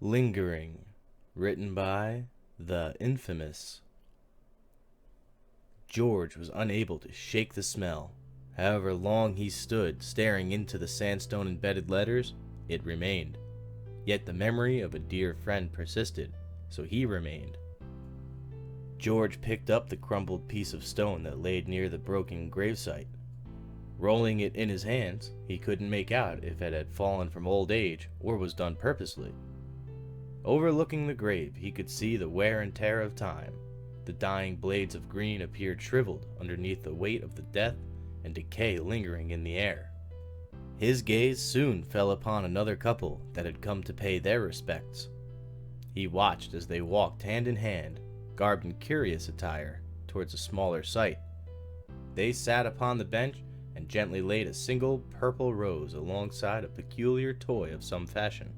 Lingering, written by the infamous. George was unable to shake the smell. However long he stood staring into the sandstone-embedded letters, it remained. Yet the memory of a dear friend persisted, so he remained. George picked up the crumbled piece of stone that lay near the broken gravesite. Rolling it in his hands, he couldn't make out if it had fallen from old age or was done purposely. Overlooking the grave, he could see the wear and tear of time. The dying blades of green appeared shriveled underneath the weight of the death and decay lingering in the air. His gaze soon fell upon another couple that had come to pay their respects. He watched as they walked hand in hand, garbed in curious attire, towards a smaller site. They sat upon the bench and gently laid a single purple rose alongside a peculiar toy of some fashion.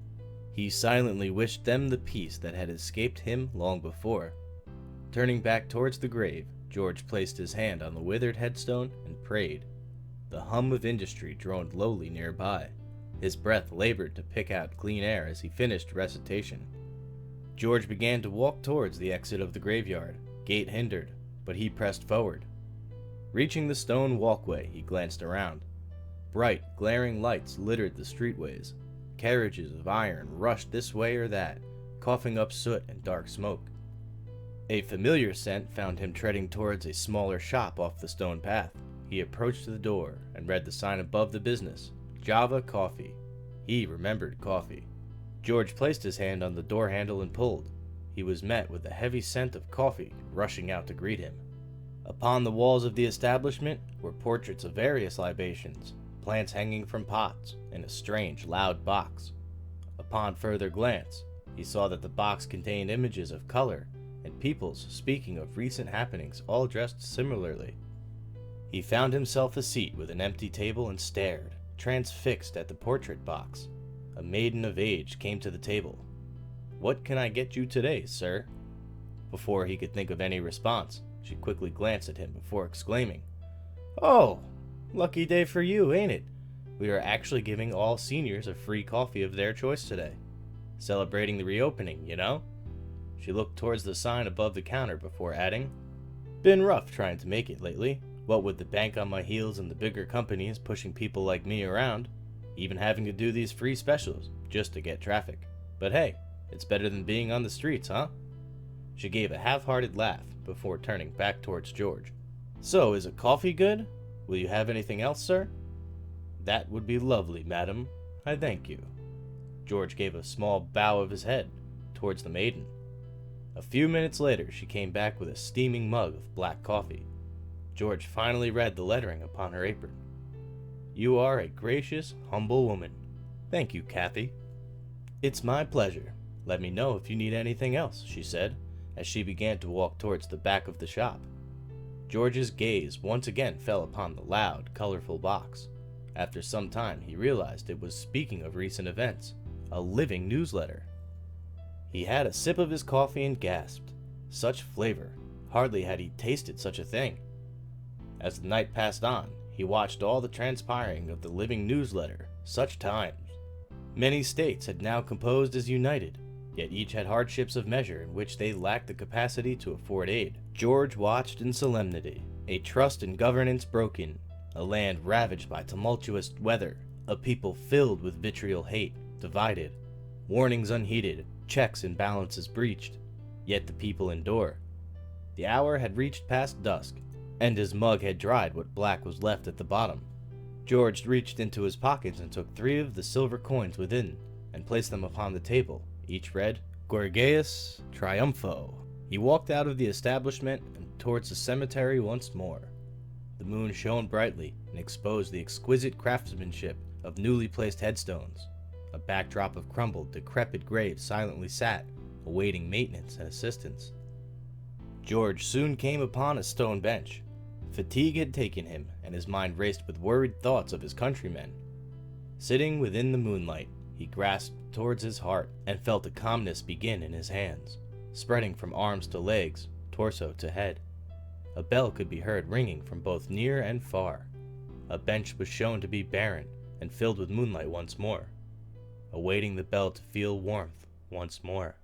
He silently wished them the peace that had escaped him long before. Turning back towards the grave, George placed his hand on the withered headstone and prayed. The hum of industry droned lowly nearby. His breath labored to pick out clean air as he finished recitation. George began to walk towards the exit of the graveyard. Gate hindered, but he pressed forward. Reaching the stone walkway, he glanced around. Bright, glaring lights littered the streetways. Carriages of iron rushed this way or that, coughing up soot and dark smoke. A familiar scent found him treading towards a smaller shop off the stone path. He approached the door and read the sign above the business, Java Coffee. He remembered coffee. George placed his hand on the door handle and pulled. He was met with a heavy scent of coffee rushing out to greet him. Upon the walls of the establishment were portraits of various libations, plants hanging from pots, and a strange, loud box. Upon further glance, he saw that the box contained images of color and peoples speaking of recent happenings, all dressed similarly. He found himself a seat with an empty table and stared, transfixed at the portrait box. A maiden of age came to the table. "What can I get you today, sir?" Before he could think of any response, she quickly glanced at him before exclaiming, "Oh, lucky day for you, ain't it? We are actually giving all seniors a free coffee of their choice today. Celebrating the reopening, you know?" She looked towards the sign above the counter before adding, "Been rough trying to make it lately, what with the bank on my heels and the bigger companies pushing people like me around, even having to do these free specials just to get traffic. But hey, it's better than being on the streets, huh?" She gave a half-hearted laugh before turning back towards George. "So, is a coffee good? Will you have anything else, sir?" "That would be lovely, madam. I thank you." George gave a small bow of his head towards the maiden. A few minutes later, she came back with a steaming mug of black coffee. George finally read the lettering upon her apron. "You are a gracious, humble woman. Thank you, Kathy." "It's my pleasure. Let me know if you need anything else," she said, as she began to walk towards the back of the shop. George's gaze once again fell upon the loud, colorful box. After some time, he realized it was speaking of recent events, a living newsletter. He had a sip of his coffee and gasped. Such flavor. Hardly had he tasted such a thing. As the night passed on, he watched all the transpiring of the living newsletter, such times. Many states had now composed as united, yet each had hardships of measure in which they lacked the capacity to afford aid. George watched in solemnity, a trust in governance broken, a land ravaged by tumultuous weather, a people filled with vitriol hate, divided, warnings unheeded, checks and balances breached, yet the people endure. The hour had reached past dusk, and his mug had dried what black was left at the bottom. George reached into his pockets and took 3 of the silver coins within, and placed them upon the table. Each read, Gorgias Triumpho. He walked out of the establishment and towards the cemetery once more. The moon shone brightly and exposed the exquisite craftsmanship of newly placed headstones. A backdrop of crumbled, decrepit graves silently sat, awaiting maintenance and assistance. George soon came upon a stone bench. Fatigue had taken him, and his mind raced with worried thoughts of his countrymen. Sitting within the moonlight, he grasped towards his heart and felt a calmness begin in his hands, spreading from arms to legs, torso to head. A bell could be heard ringing from both near and far. A bench was shown to be barren and filled with moonlight once more, awaiting the bell to feel warmth. once more.